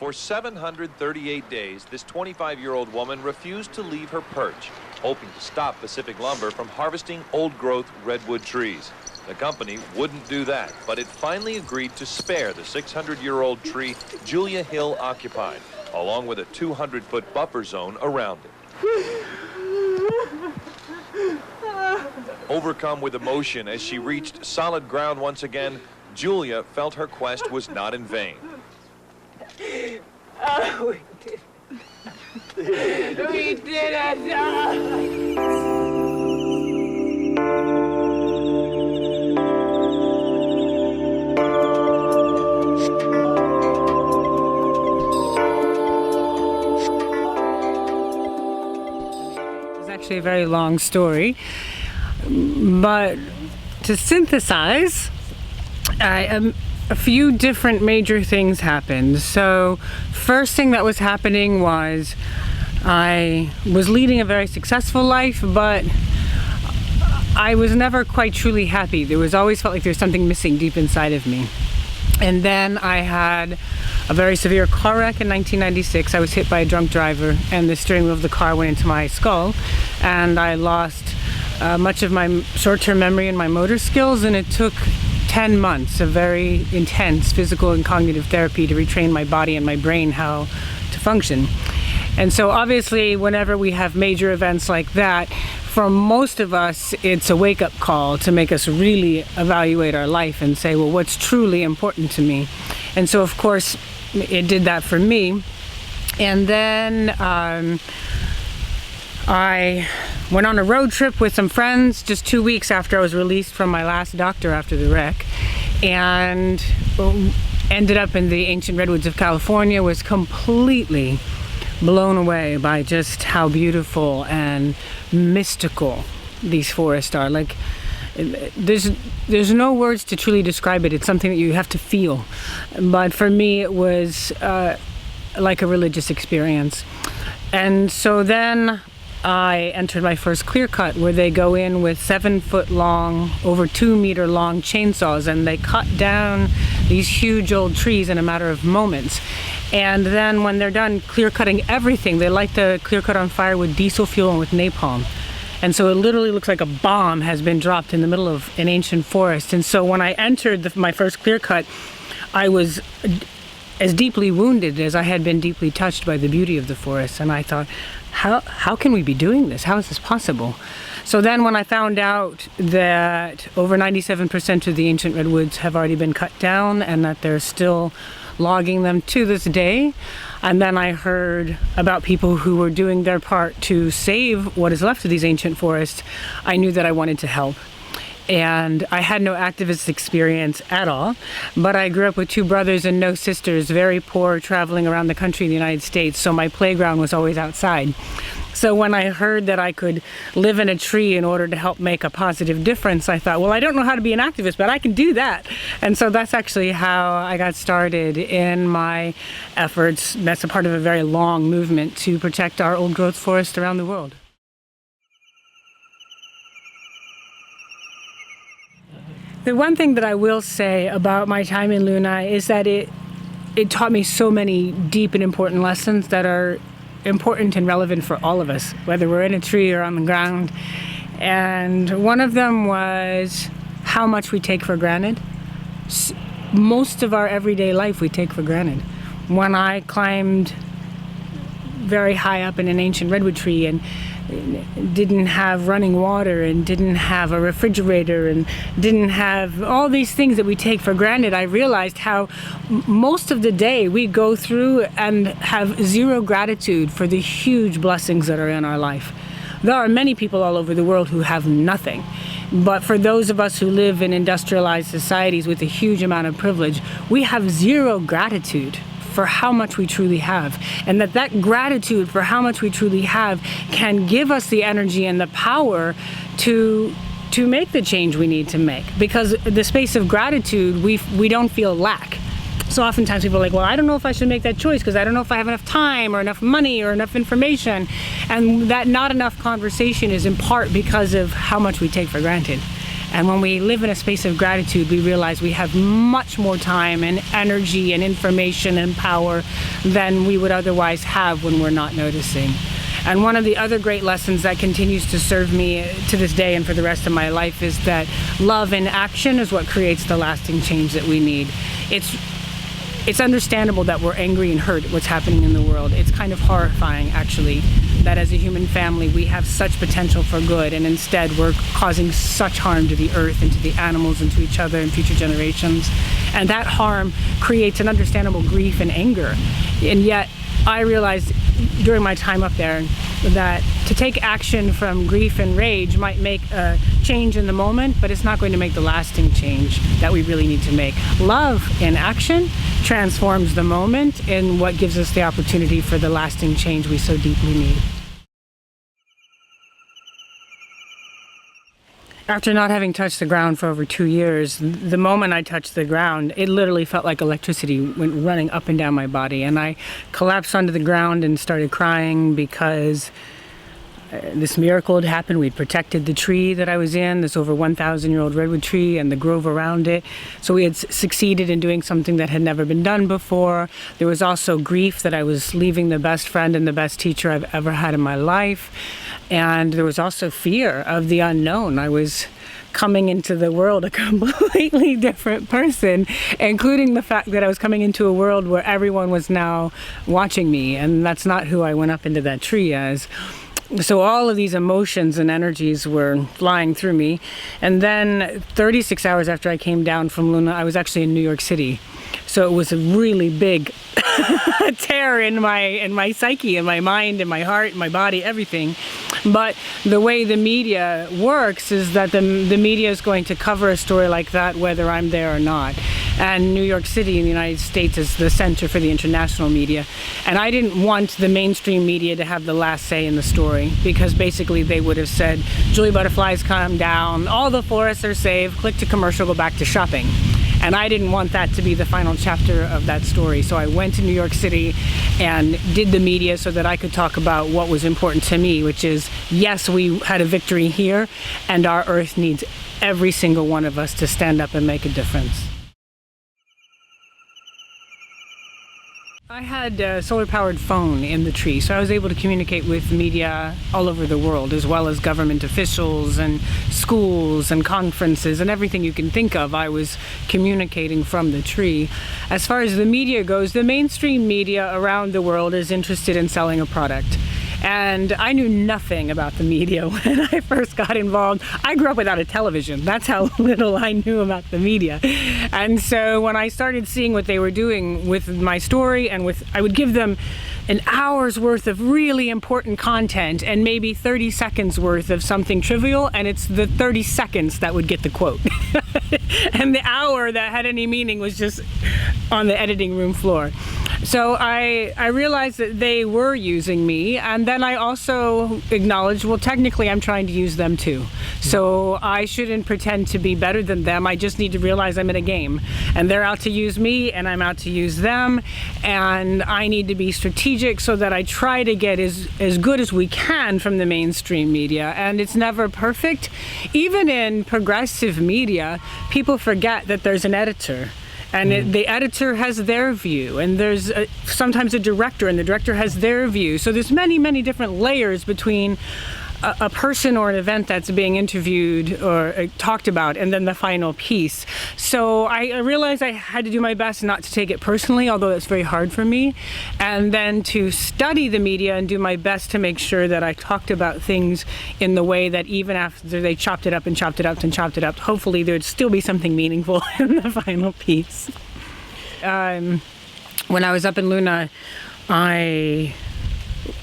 For 738 days, this 25-year-old woman refused to leave her perch, hoping to stop Pacific Lumber from harvesting old-growth redwood trees. The company wouldn't do that, but it finally agreed to spare the 600-year-old tree Julia Hill occupied, along with a 200-foot buffer zone around it. Overcome with emotion as she reached solid ground once again, Julia felt her quest was not in vain. Oh, we did. We did it. It's actually a very long story, but to synthesize, a few different major things happened. So first thing that was happening was I was leading a very successful life, but I was never quite truly happy. There was always felt like there was something missing deep inside of me. And then I had a very severe car wreck in 1996. I was hit by a drunk driver and the steering wheel of the car went into my skull, and I lost much of my short-term memory and my motor skills, and it took 10 months of very intense physical and cognitive therapy to retrain my body and my brain how to function. And so obviously whenever we have major events like that, for most of us it's a wake-up call to make us really evaluate our life and say, well, what's truly important to me? And so of course it did that for me. And then I went on a road trip with some friends just 2 weeks after I was released from my last doctor after the wreck, and ended up in the ancient redwoods of California. Was completely blown away by just how beautiful and mystical these forests are. Like, there's no words to truly describe it. It's something that you have to feel. But for me it was like a religious experience. And so then I entered my first clear cut, where they go in with 7-foot long, over 2 meter long chainsaws, and they cut down these huge old trees in a matter of moments. And then when they're done clear cutting everything, they light the clear cut on fire with diesel fuel and with napalm. And so it literally looks like a bomb has been dropped in the middle of an ancient forest. And so when I entered my first clear cut, I was as deeply wounded as I had been deeply touched by the beauty of the forest. And I thought, how can we be doing this? How is this possible? So then when I found out that over 97% of the ancient redwoods have already been cut down and that they're still logging them to this day, and then I heard about people who were doing their part to save what is left of these ancient forests, I knew that I wanted to help. And I had no activist experience at all, but I grew up with 2 brothers and no sisters, very poor, traveling around the country in the United States, so my playground was always outside. So when I heard that I could live in a tree in order to help make a positive difference, I thought, well, I don't know how to be an activist, but I can do that. And so that's actually how I got started in my efforts. That's a part of a very long movement to protect our old growth forests around the world. The one thing that I will say about my time in Luna is that it taught me so many deep and important lessons that are important and relevant for all of us, whether we're in a tree or on the ground. And one of them was how much we take for granted. Most of our everyday life we take for granted. When I climbed very high up in an ancient redwood tree and didn't have running water and didn't have a refrigerator and didn't have all these things that we take for granted, I realized how most of the day we go through and have zero gratitude for the huge blessings that are in our life. There are many people all over the world who have nothing, but for those of us who live in industrialized societies with a huge amount of privilege, we have zero gratitude for how much we truly have, and that gratitude for how much we truly have can give us the energy and the power to make the change we need to make, because the space of gratitude we don't feel lack. So oftentimes people are like, well, I don't know if I should make that choice because I don't know if I have enough time or enough money or enough information, and that not enough conversation is in part because of how much we take for granted. And when we live in a space of gratitude, we realize we have much more time and energy and information and power than we would otherwise have when we're not noticing. And one of the other great lessons that continues to serve me to this day and for the rest of my life is that love in action is what creates the lasting change that we need. It's understandable that we're angry and hurt at what's happening in the world. It's kind of horrifying, actually, that as a human family we have such potential for good, and instead we're causing such harm to the earth and to the animals and to each other and future generations. And that harm creates an understandable grief and anger. And yet I realized during my time up there that to take action from grief and rage might make a change in the moment, but it's not going to make the lasting change that we really need to make. Love in action transforms the moment in what gives us the opportunity for the lasting change we so deeply need. After not having touched the ground for over 2 years, the moment I touched the ground, it literally felt like electricity went running up and down my body. And I collapsed onto the ground and started crying because this miracle had happened. We'd protected the tree that I was in, this over 1,000-year-old redwood tree, and the grove around it. So we had succeeded in doing something that had never been done before. There was also grief that I was leaving the best friend and the best teacher I've ever had in my life. And there was also fear of the unknown. I was coming into the world a completely different person, including the fact that I was coming into a world where everyone was now watching me, and that's not who I went up into that tree as. So all of these emotions and energies were flying through me. And then 36 hours after I came down from Luna, I was actually in New York City. So it was a really big tear in my psyche, in my mind, in my heart, in my body, everything. But the way the media works is that the media is going to cover a story like that whether I'm there or not. And New York City in the United States is the center for the international media. And I didn't want the mainstream media to have the last say in the story, because basically they would have said, Julie Butterfly's come down, all the forests are saved, click to commercial, go back to shopping. And I didn't want that to be the final chapter of that story. So I went to New York City and did the media so that I could talk about what was important to me, which is, yes, we had a victory here, and our earth needs every single one of us to stand up and make a difference. I had a solar-powered phone in the tree, so I was able to communicate with media all over the world, as well as government officials and schools and conferences and everything you can think of. I was communicating from the tree. As far as the media goes, the mainstream media around the world is interested in selling a product. And I knew nothing about the media when I first got involved. I grew up without a television. That's how little I knew about the media. And so when I started seeing what they were doing with my story, and I would give them an hour's worth of really important content and maybe 30 seconds worth of something trivial, and it's the 30 seconds that would get the quote. And the hour that had any meaning was just on the editing room floor. So I realized that they were using me, and then I also acknowledged, well, technically I'm trying to use them too. So I shouldn't pretend to be better than them. I just need to realize I'm in a game, and they're out to use me and I'm out to use them, and I need to be strategic so that I try to get as good as we can from the mainstream media. And it's never perfect. Even in progressive media, people forget that there's an editor. And the editor has their view, and there's sometimes a director, and the director has their view. So there's many, many different layers between a person or an event that's being interviewed or talked about, and then the final piece. So I realized I had to do my best not to take it personally, although it's very hard for me, and then to study the media and do my best to make sure that I talked about things in the way that even after they chopped it up and chopped it up and chopped it up, hopefully there'd still be something meaningful in the final piece. When I was up in Luna, I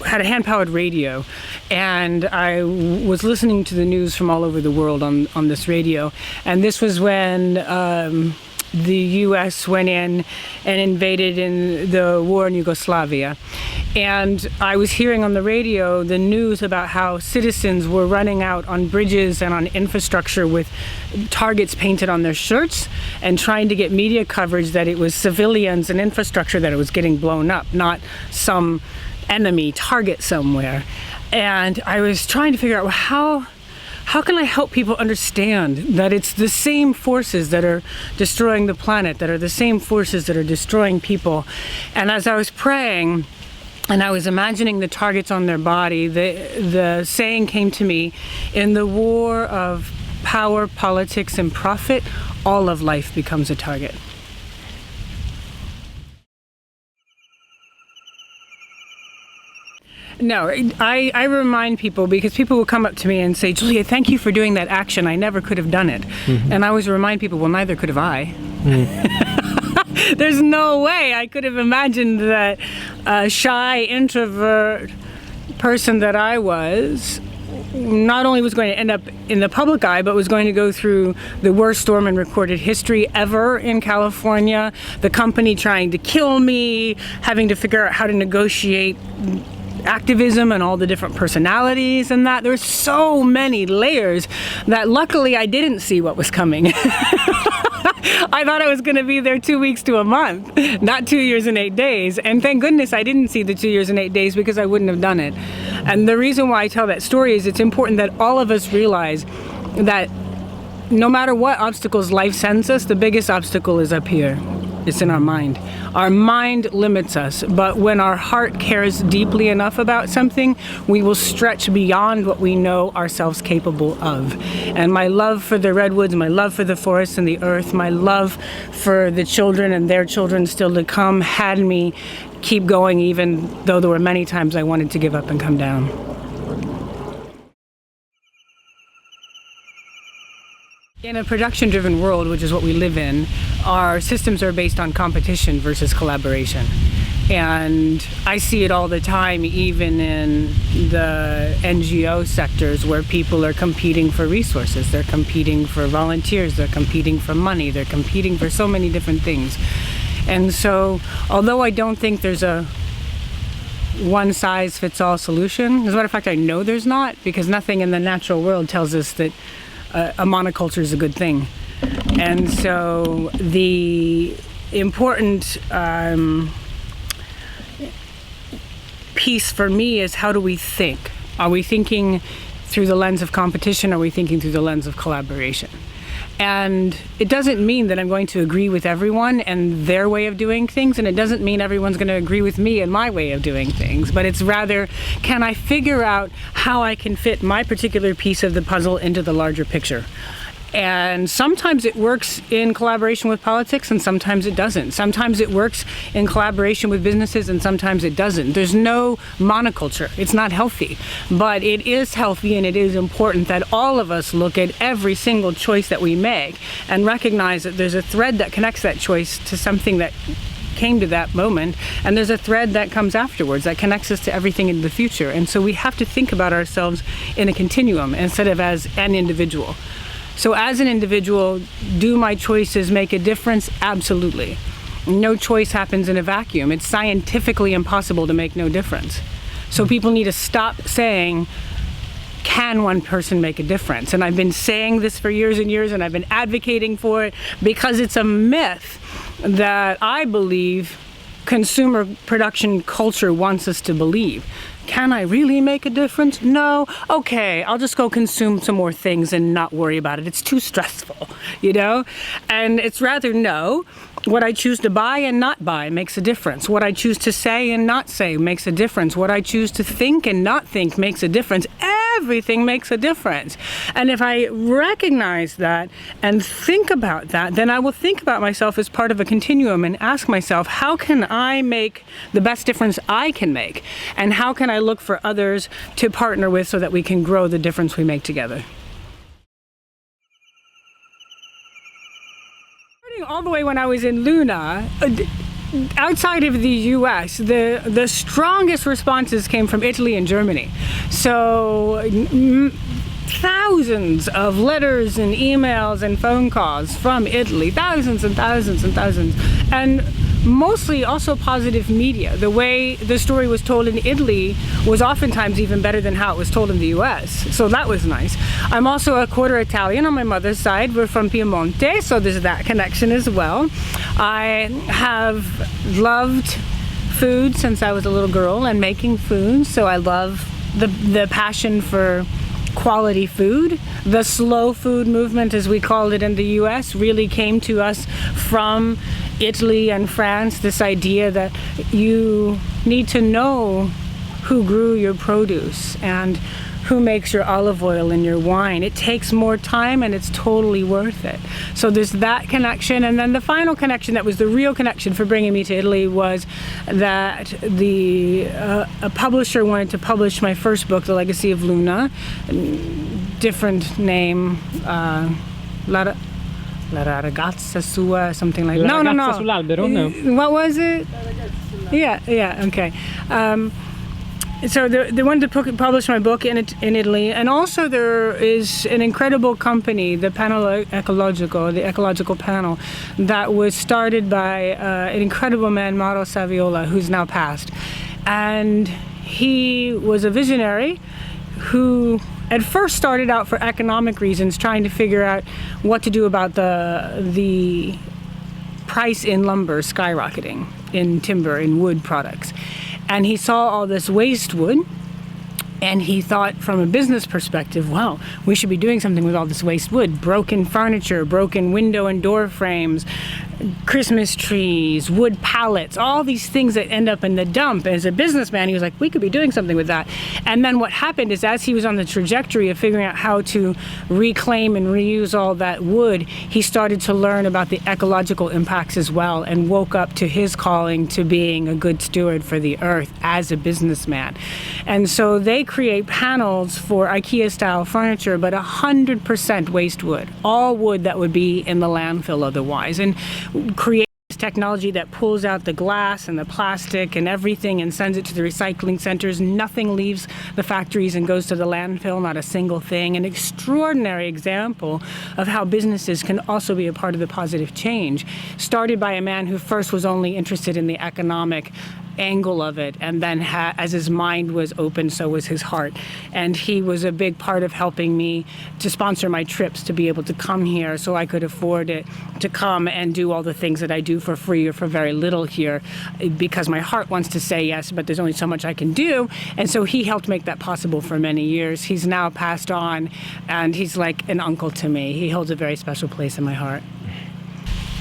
had a hand-powered radio, and I was listening to the news from all over the world on this radio. And this was when the U.S. went in and invaded in the war in Yugoslavia. And I was hearing on the radio the news about how citizens were running out on bridges and on infrastructure with targets painted on their shirts, and trying to get media coverage that it was civilians and infrastructure that it was getting blown up, not some enemy target somewhere. And I was trying to figure out, well, how can I help people understand that it's the same forces that are destroying the planet, that are the same forces that are destroying people? And as I was praying, and I was imagining the targets on their body, the saying came to me, in the war of power, politics, and profit, all of life becomes a target. No, I remind people, because people will come up to me and say, Julia, thank you for doing that action. I never could have done it. Mm-hmm. And I always remind people, well, neither could have I. Mm. There's no way I could have imagined that a shy, introvert person that I was not only was going to end up in the public eye, but was going to go through the worst storm in recorded history ever in California, the company trying to kill me, having to figure out how to negotiate activism and all the different personalities and that. There's so many layers that luckily I didn't see what was coming. I thought I was going to be there 2 weeks to a month, not 2 years and 8 days. And thank goodness I didn't see the 2 years and 8 days, because I wouldn't have done it. And the reason why I tell that story is it's important that all of us realize that no matter what obstacles life sends us, the biggest obstacle is up here. It's in our mind. Our mind limits us, but when our heart cares deeply enough about something, we will stretch beyond what we know ourselves capable of. And my love for the redwoods, my love for the forests and the earth, my love for the children and their children still to come had me keep going, even though there were many times I wanted to give up and come down. In a production-driven world, which is what we live in, our systems are based on competition versus collaboration. And I see it all the time, even in the NGO sectors, where people are competing for resources. They're competing for volunteers, they're competing for money, they're competing for so many different things. And so, although I don't think there's a one-size-fits-all solution, as a matter of fact, I know there's not, because nothing in the natural world tells us that a monoculture is a good thing. And so the important piece for me is, how do we think? Are we thinking through the lens of competition? Or are we thinking through the lens of collaboration? And it doesn't mean that I'm going to agree with everyone and their way of doing things, and it doesn't mean everyone's going to agree with me and my way of doing things, but it's rather, can I figure out how I can fit my particular piece of the puzzle into the larger picture? And sometimes it works in collaboration with politics, and sometimes it doesn't. Sometimes it works in collaboration with businesses, and sometimes it doesn't. There's no monoculture. It's not healthy. But it is healthy, and it is important that all of us look at every single choice that we make and recognize that there's a thread that connects that choice to something that came to that moment, and there's a thread that comes afterwards that connects us to everything in the future. And so we have to think about ourselves in a continuum instead of as an individual. So as an individual, do my choices make a difference? Absolutely. No choice happens in a vacuum. It's scientifically impossible to make no difference. So people need to stop saying, can one person make a difference? And I've been saying this for years and years, and I've been advocating for it, because it's a myth that I believe consumer production culture wants us to believe. Can I really make a difference? No. Okay, I'll just go consume some more things and not worry about it. It's too stressful, you know? And it's rather, no. What I choose to buy and not buy makes a difference. What I choose to say and not say makes a difference. What I choose to think and not think makes a difference. Everything makes a difference. And if I recognize that and think about that, then I will think about myself as part of a continuum and ask myself, how can I make the best difference I can make? And how can I look for others to partner with so that we can grow the difference we make together? All the way when I was in Luna, outside of the US, the strongest responses came from Italy and Germany. So thousands of letters and emails and phone calls from Italy, thousands and thousands and thousands, and mostly also positive media. The way the story was told in Italy was oftentimes even better than how it was told in the US. So that was nice. I'm also a quarter Italian on my mother's side. We're from Piemonte, so there's that connection as well. I have loved food since I was a little girl and making food, so I love the passion for quality food. The slow food movement, as we called it in the US, really came to us from Italy and France. This idea that you need to know who grew your produce and who makes your olive oil and your wine. It takes more time and it's totally worth it. So there's that connection. And then the final connection that was the real connection for bringing me to Italy was that a publisher wanted to publish my first book, The Legacy of Luna, different name, La ragazza sua, something like that. La ragazza sull'albero? No. What was it? Yeah, okay. So they wanted to publish my book in Italy, and also there is an incredible company, the Panel Ecologico, the ecological panel, that was started by an incredible man, Mauro Saviola, who's now passed. And he was a visionary who at first started out for economic reasons, trying to figure out what to do about the price in lumber skyrocketing, in timber, in wood products. And he saw all this waste wood, and he thought from a business perspective, wow, we should be doing something with all this waste wood. Broken furniture, broken window and door frames, Christmas trees, wood pallets, all these things that end up in the dump. As a businessman, he was like, we could be doing something with that. And then what happened is, as he was on the trajectory of figuring out how to reclaim and reuse all that wood, he started to learn about the ecological impacts as well, and woke up to his calling to being a good steward for the earth as a businessman. And so they create panels for IKEA-style furniture, but 100% waste wood, all wood that would be in the landfill otherwise, and create this technology that pulls out the glass and the plastic and everything and sends it to the recycling centers. Nothing leaves the factories and goes to the landfill, not a single thing. An extraordinary example of how businesses can also be a part of the positive change, started by a man who first was only interested in the economic angle of it, and then as his mind was open, so was his heart. And he was a big part of helping me to sponsor my trips to be able to come here, so I could afford it to come and do all the things that I do for free or for very little here, because my heart wants to say yes, but there's only so much I can do. And so he helped make that possible for many years. He's now passed on, and he's like an uncle to me. He holds a very special place in my heart.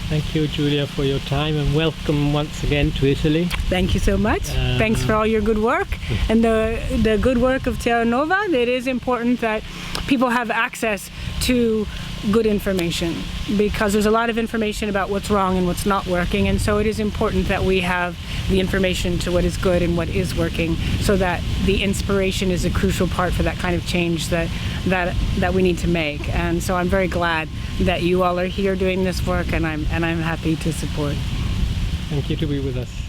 Thank you, Julia, for your time, and welcome once again to Italy. Thank you so much. Thanks for all your good work and the good work of Terra Nuova. It is important that people have access to good information, because there's a lot of information about what's wrong and what's not working, and so it is important that we have the information to what is good and what is working, so that the inspiration is a crucial part for that kind of change that we need to make. And so I'm very glad that you all are here doing this work, and I'm happy to support. Thank you to be with us.